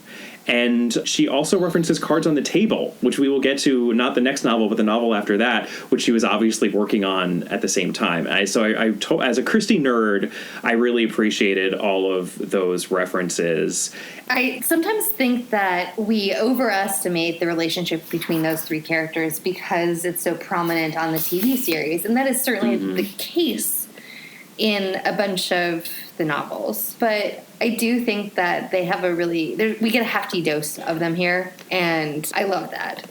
and she also references Cards on the Table, which we will get to, not the next novel, but the novel after that, which she was obviously working on at the same time. As a Christie nerd, I really appreciated all of those references. I sometimes think that we overestimate the relationship between those three characters because it's so prominent on the TV series, and that is certainly the case in a bunch of the novels. But I do think that they have we get a hefty dose of them here, and I love that.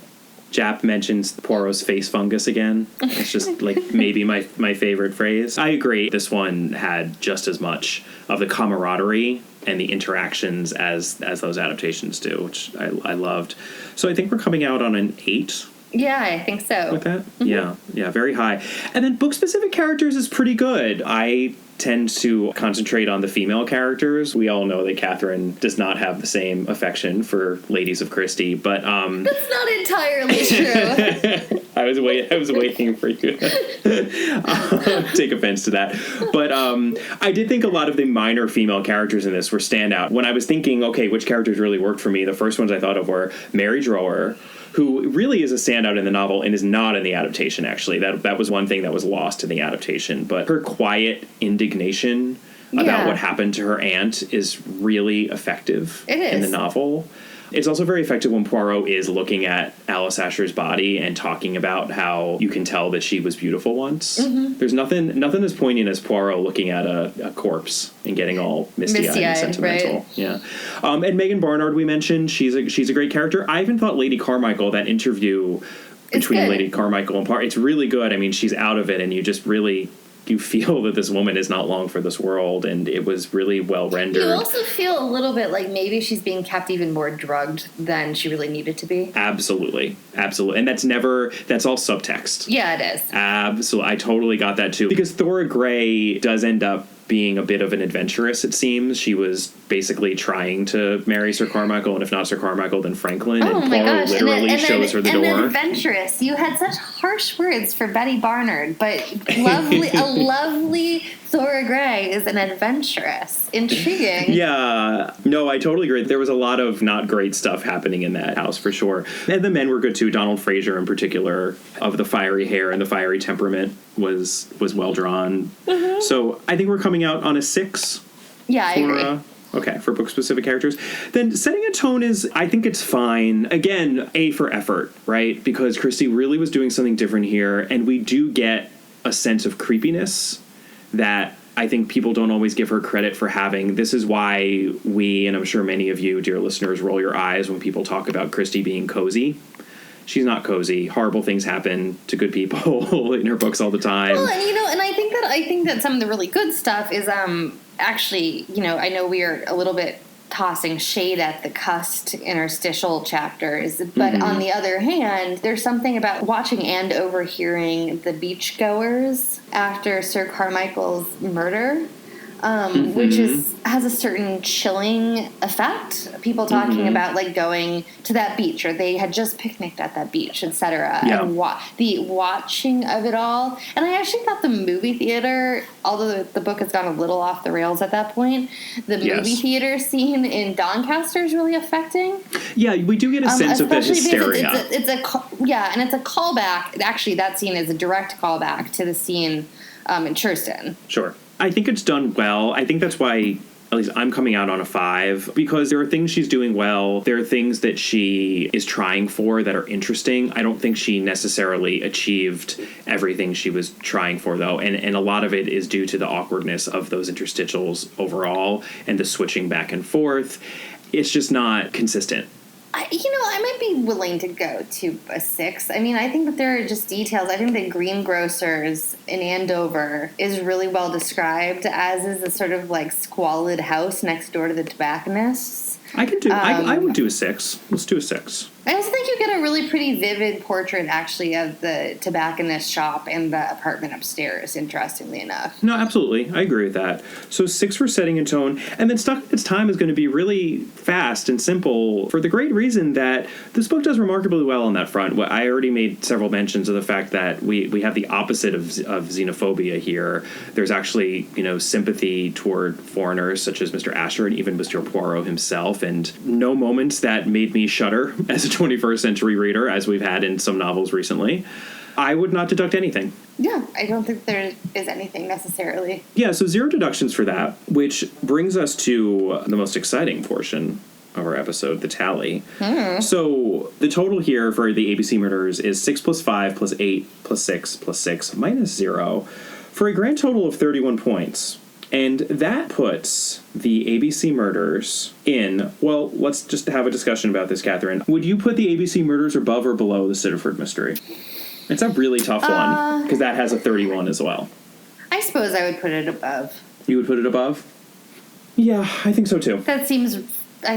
Jap mentions Poirot's face fungus again. It's just like maybe my favorite phrase. I agree. This one had just as much of the camaraderie and the interactions as those adaptations do, which I loved. So I think we're coming out on an 8. Yeah, I think so. With that? Mm-hmm. Yeah, very high. And then book-specific characters is pretty good. I tend to concentrate on the female characters. We all know that Catherine does not have the same affection for ladies of Christie, but that's not entirely true. I was waiting for you to take offense to that. But I did think a lot of the minor female characters in this were standout. When I was thinking, okay, which characters really worked for me, the first ones I thought of were Mary Drower, who really is a standout in the novel and is not in the adaptation, actually. That was one thing that was lost in the adaptation. But her quiet indignation about what happened to her aunt is really effective in the novel. It's also very effective when Poirot is looking at Alice Asher's body and talking about how you can tell that she was beautiful once. Mm-hmm. There's nothing as poignant as Poirot looking at a corpse and getting all misty-eyed and sentimental. Right? Yeah. And Megan Barnard, we mentioned, she's a great character. I even thought Lady Carmichael, that interview between Lady Carmichael and Poirot, it's really good. I mean, she's out of it, and you just really... you feel that this woman is not long for this world, and it was really well rendered. You also feel a little bit like maybe she's being kept even more drugged than she really needed to be. Absolutely. And that's all subtext. Yeah, it is. Absolutely. I totally got that too. Because Thora Gray does end up being a bit of an adventuress, it seems. She was basically trying to marry Sir Carmichael, and if not Sir Carmichael, then Franklin. Oh, and my Poirot gosh. literally shows her the door. And adventurous. You had such harsh words for Betty Barnard, but a lovely Thora Gray is an adventuress. Intriguing. Yeah. No, I totally agree. There was a lot of not great stuff happening in that house, for sure. And the men were good, too. Donald Fraser, in particular, of the fiery hair and the fiery temperament, was well drawn. Mm-hmm. So I think we're coming out on a 6. Yeah, I agree. Okay, for book-specific characters. Then setting a tone is, I think it's fine. Again, A for effort, right? Because Christie really was doing something different here, and we do get a sense of creepiness that I think people don't always give her credit for having. This is why we, and I'm sure many of you, dear listeners, roll your eyes when people talk about Christie being cozy. She's not cozy. Horrible things happen to good people in her books all the time. Well, and I think that some of the really good stuff is actually, I know we are a little bit tossing shade at the cussed interstitial chapters, but on the other hand, there's something about watching and overhearing the beachgoers after Sir Carmichael's murder, which has a certain chilling effect. People talking about like going to that beach, or they had just picnicked at that beach, etc. Yeah. And the watching of it all. And I actually thought the movie theater, although the book has gone a little off the rails at that point, the movie theater scene in Doncaster is really affecting. Yeah, we do get a sense of the hysteria. And it's a callback. Actually, that scene is a direct callback to the scene in Churston. Sure. I think it's done well. I think that's why, at least I'm coming out on a 5, because there are things she's doing well. There are things that she is trying for that are interesting. I don't think she necessarily achieved everything she was trying for, though. And a lot of it is due to the awkwardness of those interstitials overall and the switching back and forth. It's just not consistent. I might be willing to go to a 6. I mean, I think that there are just details. I think that Greengrocers in Andover is really well described, as is a sort of like squalid house next door to the tobacconists. I would do a 6. Let's do a 6. I also think you get a really pretty vivid portrait, actually, of the tobacconist shop and the apartment upstairs, interestingly enough. No, absolutely. I agree with that. So 6 for setting and tone. And then Stuck in Its Time is going to be really fast and simple for the great reason that this book does remarkably well on that front. I already made several mentions of the fact that we have the opposite of xenophobia here. There's actually, sympathy toward foreigners such as Mr. Asher and even Mr. Poirot himself, and no moments that made me shudder as a 21st century reader, as we've had in some novels recently. I would not deduct anything. Yeah, I don't think there is anything necessarily. Yeah, so 0 deductions for that, which brings us to the most exciting portion of our episode, the tally. So the total here for the ABC murders is 6 plus 5 plus 8 plus 6 plus 6 minus 0 for a grand total of 31 points. And that puts the ABC murders in, well, let's just have a discussion about this, Catherine. Would you put the ABC murders above or below the Sitterford mystery? It's a really tough one, because that has a 31 as well. I suppose I would put it above. You would put it above? Yeah, I think so too. I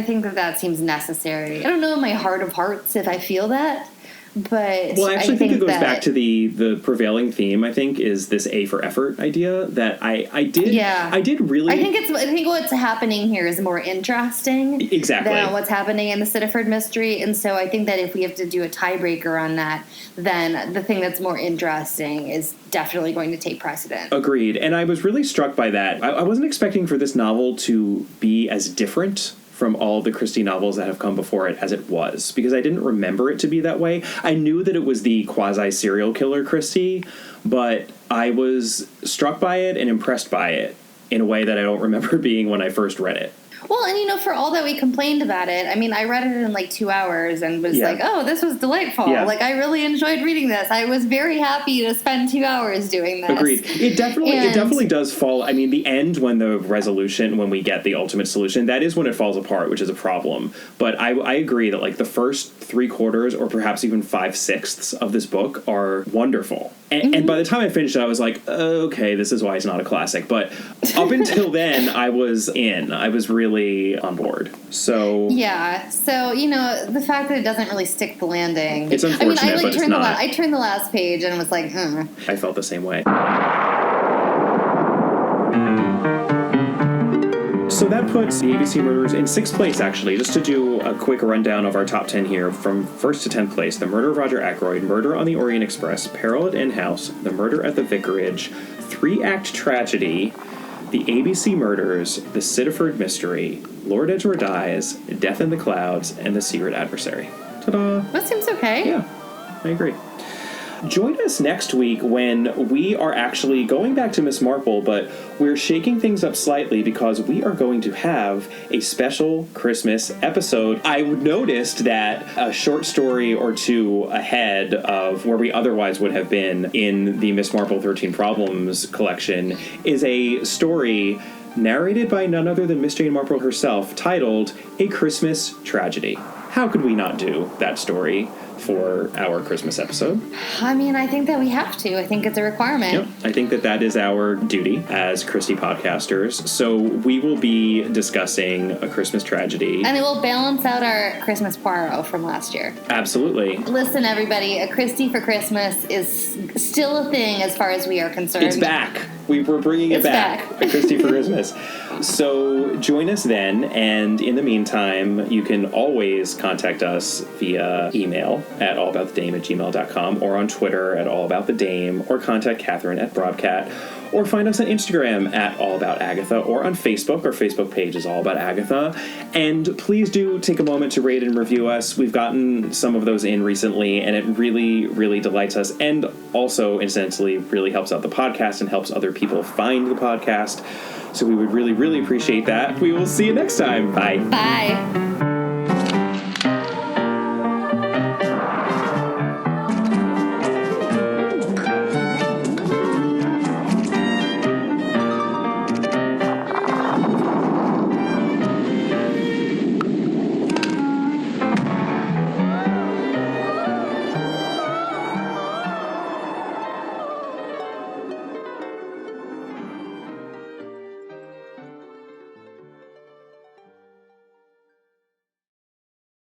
think that seems necessary. I don't know in my heart of hearts if I feel that. But well, I actually think it goes back to the prevailing theme. I think is this A for effort idea that I did really. I think what's happening here is more interesting than what's happening in the Sitterford mystery, and so I think that if we have to do a tiebreaker on that, then the thing that's more interesting is definitely going to take precedent. Agreed, and I was really struck by that. I wasn't expecting for this novel to be as different from all the Christie novels that have come before it as it was, because I didn't remember it to be that way. I knew that it was the quasi-serial killer Christie, but I was struck by it and impressed by it in a way that I don't remember being when I first read it. Well, and for all that we complained about it, I mean, I read it in like 2 hours and was like, oh, this was delightful. Yeah. Like, I really enjoyed reading this. I was very happy to spend 2 hours doing this. Agreed. It definitely does fall. I mean, the end, when we get the ultimate solution, that is when it falls apart, which is a problem. But I agree that like the first 3/4 or perhaps even 5/6 of this book are wonderful. And by the time I finished it, I was like, okay, this is why it's not a classic. But up until then, I was really on board. So yeah. So the fact that it doesn't really stick the landing. It's unfortunate, but it's not. I turned the last page and was like, I felt the same way. So that puts the ABC murders in 6th place, actually. Just to do a quick rundown of our top 10 here, from 1st to 10th place: The Murder of Roger Ackroyd, Murder on the Orient Express, Peril at Inn House, The Murder at the Vicarage, 3-Act Tragedy, The ABC Murders, The Sitterford Mystery, Lord Edgeworth Dies, Death in the Clouds, and The Secret Adversary. Ta-da! That seems okay. Yeah, I agree. Join us next week when we are actually going back to Miss Marple, but we're shaking things up slightly because we are going to have a special Christmas episode. I noticed that a short story or two ahead of where we otherwise would have been in the Miss Marple 13 Problems collection is a story narrated by none other than Miss Jane Marple herself, titled A Christmas Tragedy. How could we not do that story for our Christmas episode? I mean, I think that we have to. I think it's a requirement. Yep. I think that is our duty as Christie podcasters. So we will be discussing A Christmas Tragedy. And it will balance out our Christmas Poirot from last year. Absolutely. Listen, everybody, A Christie for Christmas is still a thing as far as we are concerned. It's back. We're bringing it back. A Christie for Christmas. So join us then, and in the meantime, you can always contact us via email at allaboutthedame@gmail.com, or on Twitter at allaboutthedame, or contact Catherine at Broadcat, or find us on Instagram at allaboutagatha, or on Facebook. Our Facebook page is All About Agatha. And please do take a moment to rate and review us. We've gotten some of those in recently, and it really, really delights us, and also, incidentally, really helps out the podcast and helps other people find the podcast. So we would really, really appreciate that. We will see you next time. Bye. Bye.